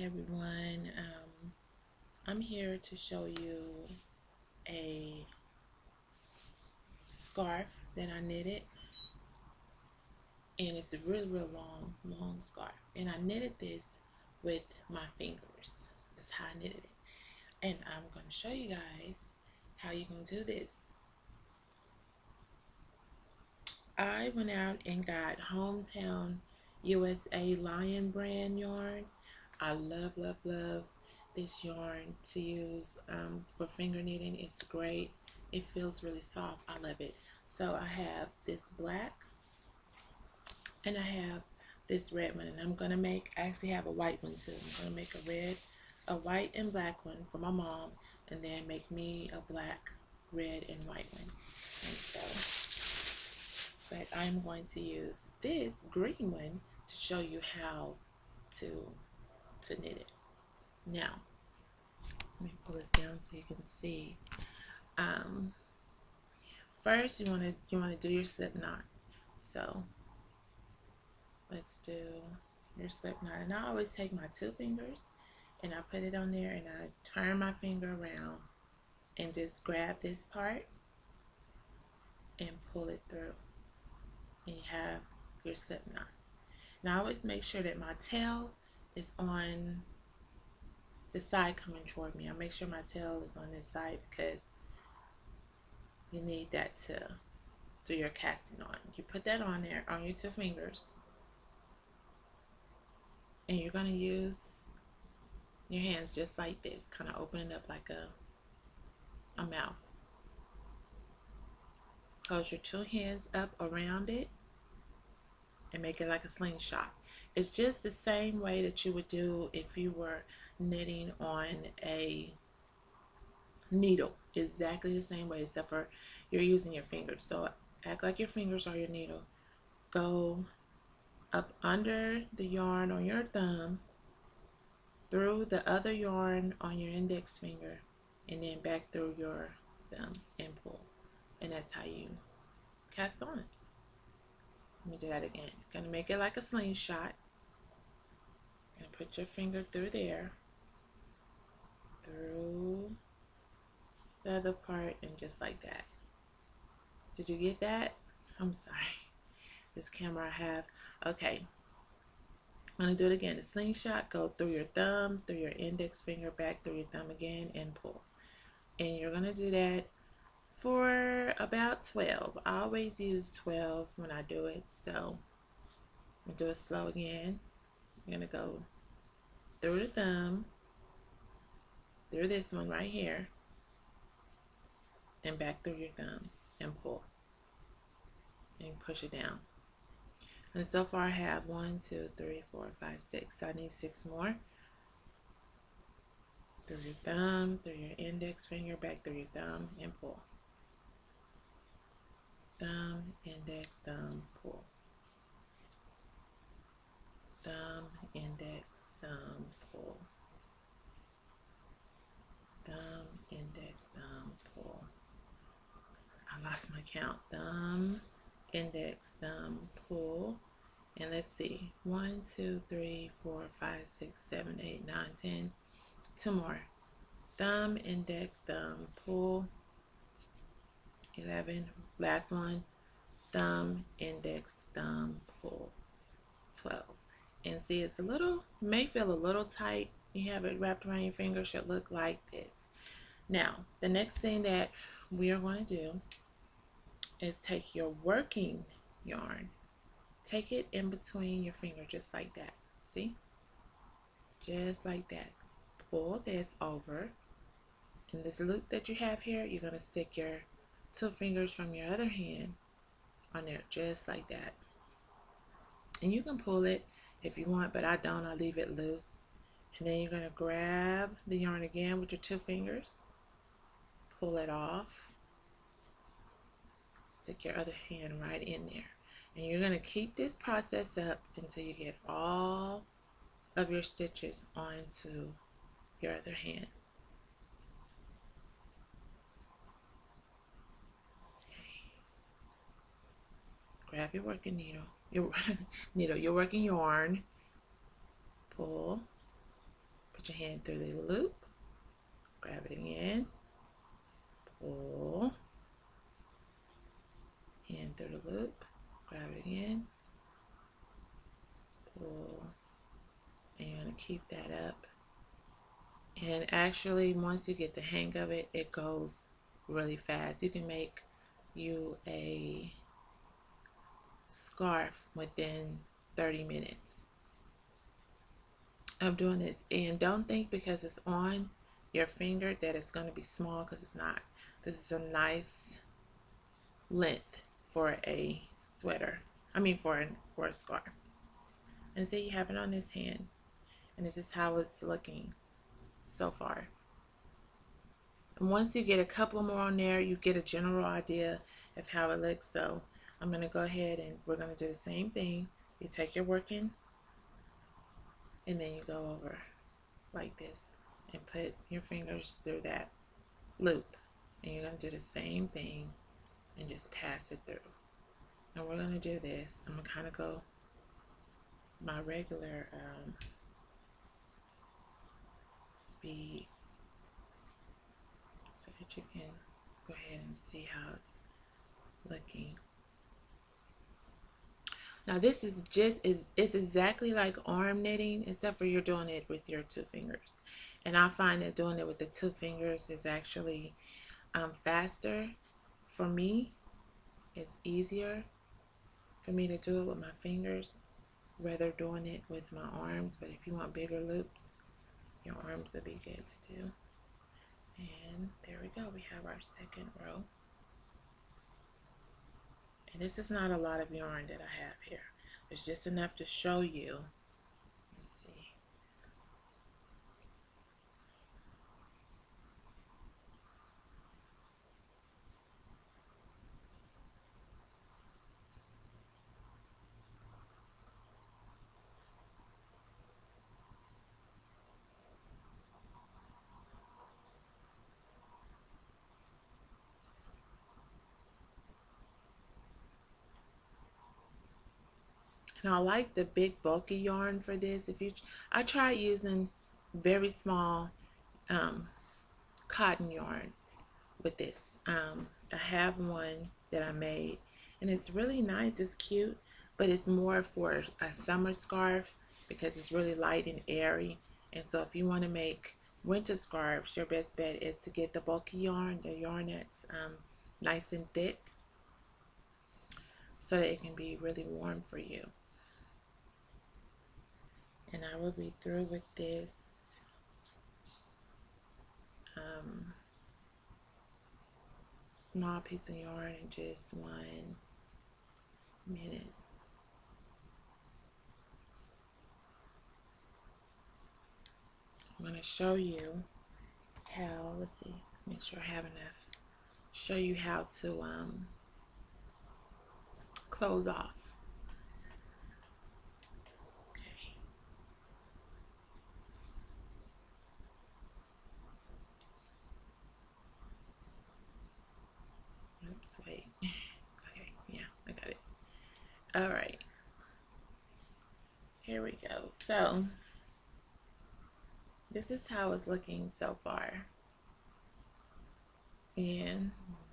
Everyone, I'm here to show you a scarf that I knitted, and it's a really long scarf, and I knitted this with my fingers. That's how I knitted it, and I'm going to show you guys how you can do this. I went out and got Hometown USA Lion brand yarn. I love this yarn to use for finger knitting. It's great. It feels really soft. I love it. So I have this black and I have this red one, and I'm gonna make, I actually have a white one too. I'm gonna make a white and black one for my mom, and then make me a black, red, and white one. And so, but I'm going to use this green one to show you how to knit it. Now, let me pull this down so you can see. First, you want to do your slip knot. So let's do your slip knot, and I always take my two fingers and I put it on there, and I turn my finger around and just grab this part and pull it through, and you have your slip knot. Now I always make sure that my tail is on the side coming toward me. I make sure my tail is on this side because you need that to do your casting on. You put that on there on your two fingers, and you're going to use your hands just like this, kind of open it up like a mouth. Close your two hands up around it and make it like a slingshot. It's just the same way that you would do if you were knitting on a needle. Exactly the same way, except for you're using your fingers. So act like your fingers are your needle. Go up under the yarn on your thumb, through the other yarn on your index finger, and then back through your thumb and pull. And that's how you cast on. Let me do that again. Gonna make it like a slingshot. Gonna put your finger through there, through the other part, and just like that. Did you get that? I'm sorry. This camera I have. Okay. I'm gonna do it again. The slingshot, go through your thumb, through your index finger, back through your thumb again, and pull. And you're gonna do that for about 12. I always use 12 when I do it, so I'm gonna do it slow again. You're gonna go through the thumb, through this one right here, and back through your thumb and pull and push it down. And so far I have 1, 2, 3, 4, 5, 6. So I need 6 more. Through your thumb, through your index finger, back through your thumb, and pull. Thumb, index, thumb, pull. Thumb, index, thumb, pull. Thumb, index, thumb, pull. I lost my count. Thumb, index, thumb, pull. And let's see. 1, 2, 3, 4, 5, 6, 7, 8, 9, 10. 2 more. Thumb, index, thumb, pull. 11. Last one. Thumb, index, thumb, pull. 12. And see, it's a little, may feel a little tight. You have it wrapped around your finger, should look like this. Now, the next thing that we are going to do is take your working yarn, take it in between your finger, just like that. See? Just like that. Pull this over. In this loop that you have here, you're going to stick your two fingers from your other hand on there, just like that. And you can pull it if you want, but I don't. I leave it loose. And then you're going to grab the yarn again with your two fingers, pull it off, stick your other hand right in there. And you're going to keep this process up until you get all of your stitches onto your other hand. Okay. Grab your working needle, your working yarn, pull, Put your hand through the loop, grab it again, pull, hand through the loop, grab it again, pull, and you're going to keep that up. And actually, once you get the hang of it, it goes really fast. You can make you a scarf within 30 minutes of doing this. And don't think because it's on your finger that it's going to be small, because it's not. This is a nice length for a sweater. I mean for a scarf. And see, you have it on this hand. And this is how it's looking so far. And once you get a couple more on there, you get a general idea of how it looks. So I'm going to go ahead and we're going to do the same thing. You take your working and then you go over like this and put your fingers through that loop. And you're going to do the same thing and just pass it through. And we're going to do this. I'm going to kind of go my regular speed so that you can go ahead and see how it's looking. Now this is it's exactly like arm knitting, except for you're doing it with your two fingers. And I find that doing it with the two fingers is actually faster for me. It's easier for me to do it with my fingers rather doing it with my arms. But if you want bigger loops, your arms will be good to do. And there we go. We have our second row. And this is not a lot of yarn that I have here. It's just enough to show you. Let's see. And I like the big bulky yarn for this. I tried using very small cotton yarn with this. I have one that I made and it's really nice. It's cute, but it's more for a summer scarf because it's really light and airy. And so if you want to make winter scarves, your best bet is to get the bulky yarn, the yarn that's nice and thick, so that it can be really warm for you. And I will be through with this small piece of yarn in just 1 minute. I'm going to show you how, let's see, make sure I have enough, show you how to close off. Oops, wait. Okay, yeah, I got it. All right. Here we go. So, this is how it's looking so far. And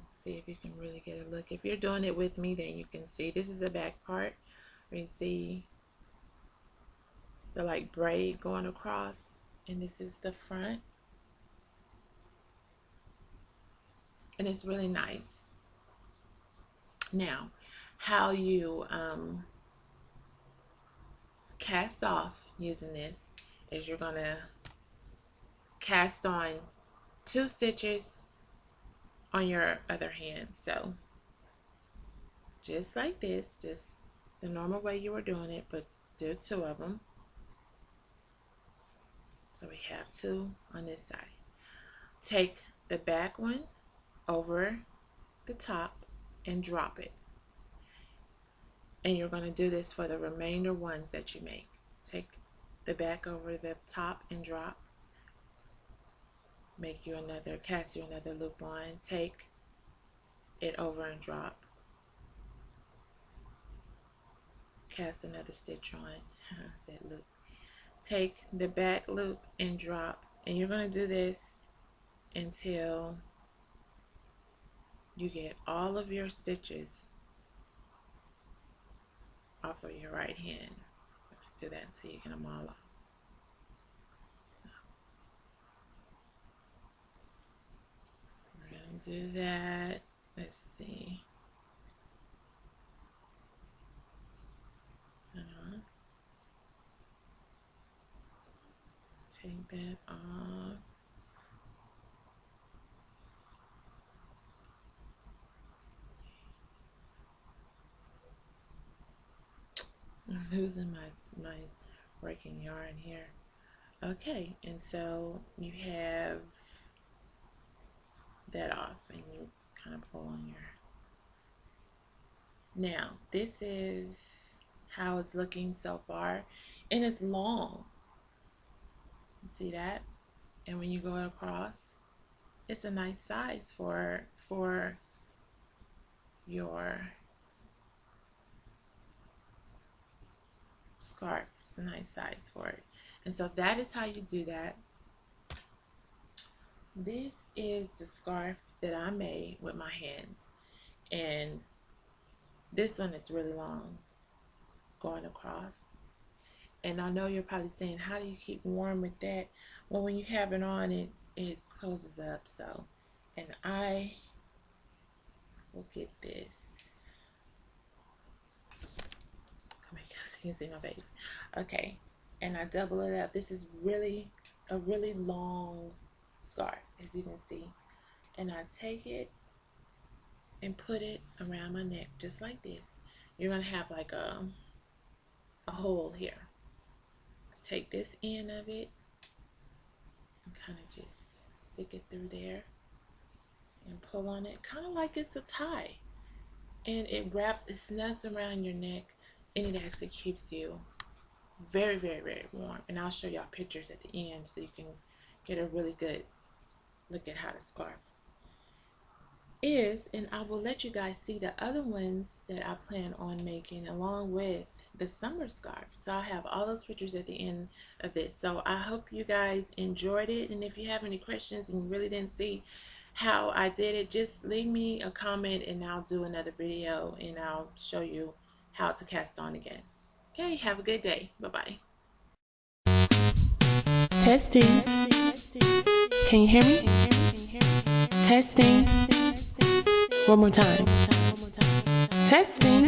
see if you can really get a look. If you're doing it with me, then you can see. This is the back part where you see the like braid going across. And this is the front. And it's really nice. Now, how you cast off using this is you're going to cast on 2 stitches on your other hand. So just like this, just the normal way you were doing it, but do 2 of them. So we have 2 on this side. Take the back one over the top and drop it. And you're going to do this for the remainder ones that you make. Take the back over the top and drop. Make you another, cast you another loop on. Take it over and drop. Cast another stitch on. I said loop. take the back loop and drop, and you're going to do this until you get all of your stitches off of your right hand. Do that until you get them all off. So, we're going to do that. Let's see. Take that off. I'm losing my working yarn here. Okay, and so you have that off, and you kind of pull on your. Now this is how it's looking so far, and it's long. See that? And when you go across, it's a nice size for your scarf. It's a nice size for it. And so that is how you do that. This is the scarf that I made with my hands, and this one is really long going across. And I know you're probably saying, how do you keep warm with that? Well, when you have it on, it closes up. So, and I will get this. Come here so you can see my face. Okay, and I double it up. This is a really long scarf, as you can see. And I take it and put it around my neck, just like this. You're gonna have like a hole here. Take this end of it and kind of just stick it through there and pull on it, kind of like it's a tie, and it snugs around your neck, and it actually keeps you very, very, very warm. And I'll show y'all pictures at the end so you can get a really good look at how the scarf is. And I will let you guys see the other ones that I plan on making along with the summer scarf. So I'll have all those pictures at the end of this. So I hope you guys enjoyed it, and if you have any questions and you really didn't see how I did it, just leave me a comment and I'll do another video and I'll show you how to cast on again. Okay, have a good day. Bye-bye. Testing. Can you hear me? Testing. One more time. Testing.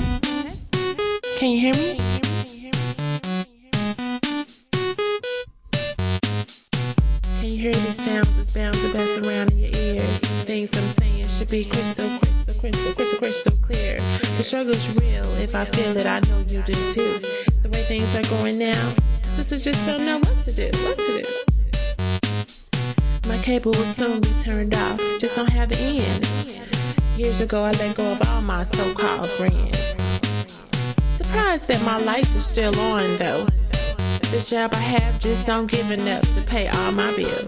Can you hear me? Can you hear the sounds that's bound to dance around in your ears? Things I'm saying should be crystal clear. The struggle's real. If I feel it, I know you do too. The way things are going now, sisters just don't know what to do. My cable will soon be turned off. Just don't have the end. Years ago, I let go of all my so-called friends. Surprised that my life is still on though. The job I have just don't give enough to pay all my bills.